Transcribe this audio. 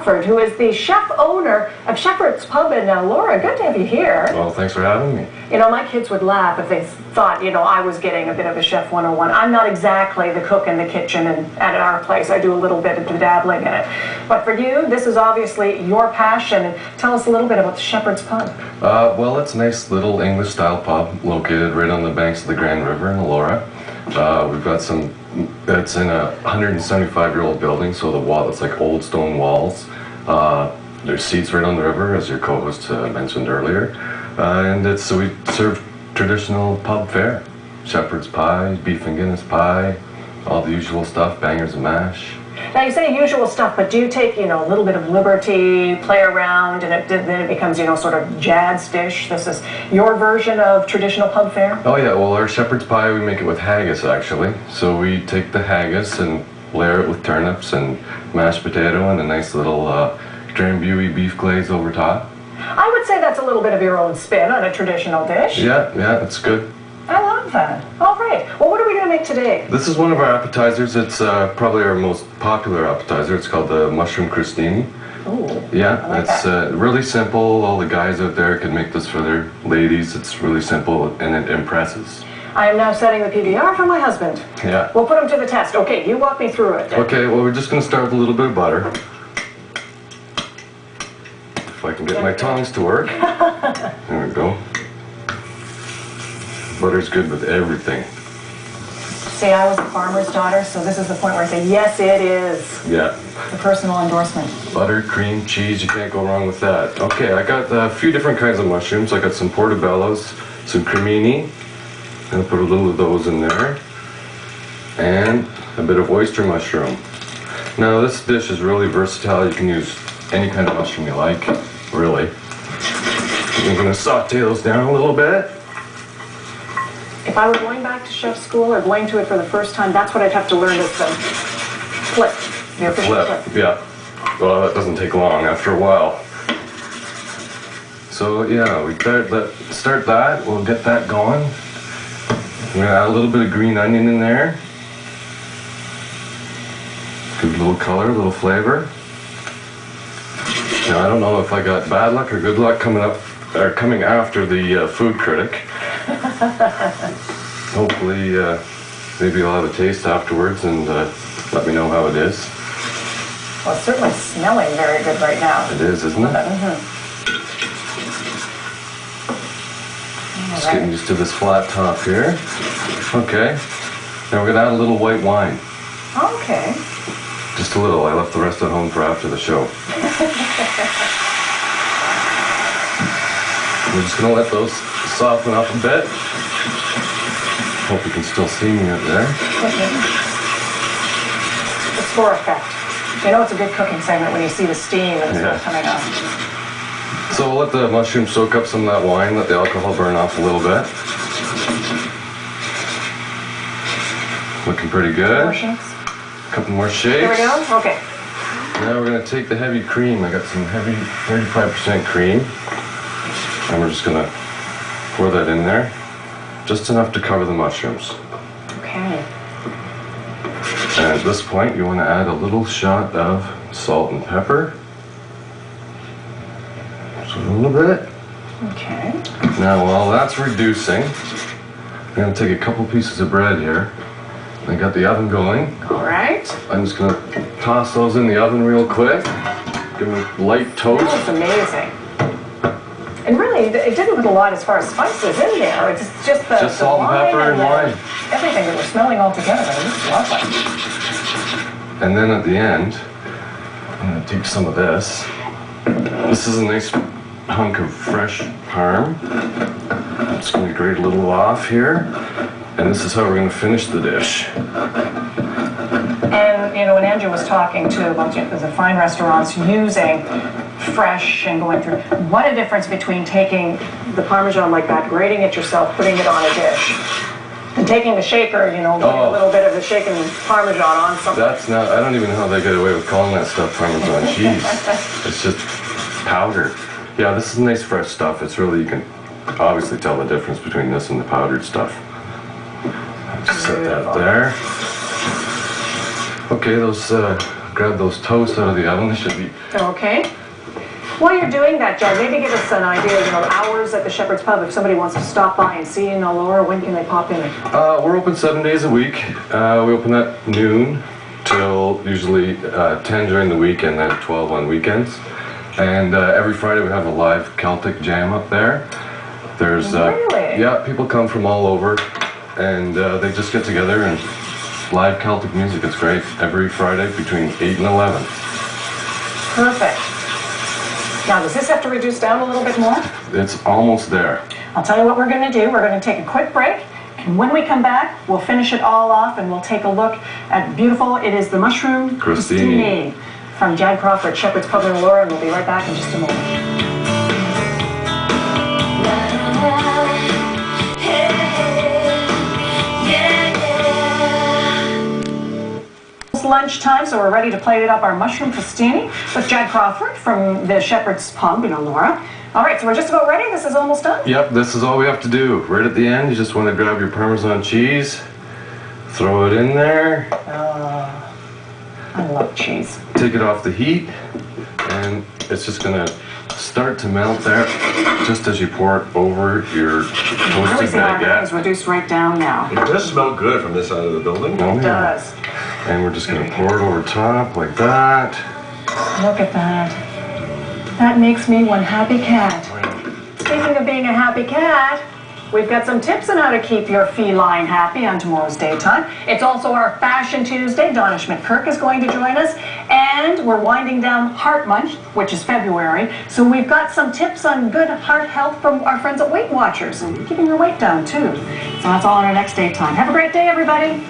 Crawford, who is the chef-owner of Shepherd's Pub in Laura. Good to have you here. Well, thanks for having me. You know, my kids would laugh if they thought, you know, I was getting a bit of a Chef 101. I'm not exactly the cook in the kitchen and at our place. I do a little bit of dabbling in it. But for you, this is obviously your passion. Tell us a little bit about the Shepherd's Pub. Well, it's a nice little English-style pub located right on the banks of the Grand River in Laura. We've got it's in a 175-year-old building, so the wall, it's like old stone walls. There's seats right on the river, as your co-host mentioned earlier. And so we serve traditional pub fare. Shepherd's pie, beef and Guinness pie, all the usual stuff, bangers and mash. Now you say usual stuff, but do you take, you know, a little bit of liberty, play around, and then it becomes, you know, sort of Jad's dish? This is your version of traditional pub fare? Oh yeah, well our shepherd's pie, we make it with haggis actually. So we take the haggis and layer it with turnips and mashed potato and a nice little drambuie beef glaze over top. I would say that's a little bit of your own spin on a traditional dish. Yeah, it's good. I love that. All right. Well, what are we going to make today? This is one of our appetizers. It's probably our most popular appetizer. It's called the mushroom crostini. Ooh, yeah, I like it's really simple. All the guys out there can make this for their ladies. It's really simple and it impresses. I am now setting the PBR for my husband. Yeah. We'll put him to the test. Okay, you walk me through it. Okay, well we're just going to start with a little bit of butter. If I can get my tongs to work. There we go. Butter's good with everything. See, I was a farmer's daughter, so this is the point where I say, yes, it is. Yeah. The personal endorsement. Butter, cream, cheese, you can't go wrong with that. Okay, I got a few different kinds of mushrooms. I got some portobellos, some cremini. I'm gonna put a little of those in there. And a bit of oyster mushroom. Now this dish is really versatile. You can use any kind of mushroom you like, really. I'm gonna saute those down a little bit. If I were going back to chef school or going to it for the first time, that's what I'd have to learn is the flip. The official flip. Yeah. Well, that doesn't take long after a while. So yeah, we start that. We'll get that going. We're gonna add a little bit of green onion in there. Good little color, a little flavor. Now I don't know if I got bad luck or good luck coming after the food critic. Hopefully, maybe you'll have a taste afterwards and let me know how it is. Well, it's certainly smelling very good right now. It is, isn't it? Mm-hmm. Just getting used to this flat top here. Okay. Now we're going to add a little white wine. Okay. Just a little. I left the rest at home for after the show. We're just going to let those soften up a bit. Hope you can still see me up there. It's for effect. You know it's a good cooking segment when you see the steam and the smoke coming up. So we'll let the mushroom soak up some of that wine, let the alcohol burn off a little bit. Looking pretty good. More shakes? A couple more shakes. Here we go? Okay. Now we're going to take the heavy cream. I got some heavy 35% cream. And we're just going to pour that in there. Just enough to cover the mushrooms. Okay. And at this point, you want to add a little shot of salt and pepper. Just a little bit. Okay. Now, while that's reducing, I'm going to take a couple pieces of bread here. I got the oven going. All right. I'm just going to toss those in the oven real quick. Give them light toast. That was amazing. And really, it didn't put a lot as far as spices in there. It's just the salt and wine pepper and wine. Everything that we're smelling all together. It's lovely. And then at the end, I'm going to take some of this. This is a nice hunk of fresh parm. I'm just going to grate a little off here. And this is how we're going to finish the dish. And, you know, when Andrew was talking to about the fine restaurants using fresh and going through, what a difference between taking the Parmesan like that, grating it yourself, putting it on a dish, and taking the shaker, you know, putting a little bit of the shaken Parmesan on something. That's not, I don't even know how they get away with calling that stuff Parmesan cheese. It's just powder. Yeah, this is nice fresh stuff. It's really, you can obviously tell the difference between this and the powdered stuff. Just set that there. Okay, those grab those toasts out of the oven. They should be. Okay. While you're doing that, Jad, maybe give us an idea, hours at the Shepherd's Pub. If somebody wants to stop by and see you in Elora, when can they pop in? We're open 7 days a week. We open at noon till usually 10 during the week and then 12 on weekends. And every Friday we have a live Celtic jam up there. There's really? Yeah, people come from all over, and they just get together and live Celtic music. It's great. Every Friday between 8 and 11. Perfect. Now, does this have to reduce down a little bit more? It's almost there. I'll tell you what we're going to do. We're going to take a quick break. And when we come back, we'll finish it all off and we'll take a look at beautiful, it is the mushroom crostini from Jad Crawford, Shepherd's Pub in Elora, and we'll be right back in just a moment. Lunchtime, so we're ready to plate up our mushroom crostini with Jad Crawford from the Shepherd's Pub in Elora. All right, so we're just about ready. This is almost done. Yep, this is all we have to do. Right at the end, you just want to grab your Parmesan cheese, throw it in there. I love cheese. Take it off the heat, and it's just gonna start to melt there just as you pour it over your toasted baguette. It's reduced right down now. It does smell good from this side of the building. Oh, It does. And we're just gonna pour it over top like that. Look at that. That makes me one happy cat. Speaking of being a happy cat, we've got some tips on how to keep your feline happy on tomorrow's daytime. It's also our Fashion Tuesday. Donna Schmidt-Kirk is going to join us. And we're winding down Heart Month, which is February. So we've got some tips on good heart health from our friends at Weight Watchers and keeping your weight down too. So that's all on our next daytime. Have a great day, everybody.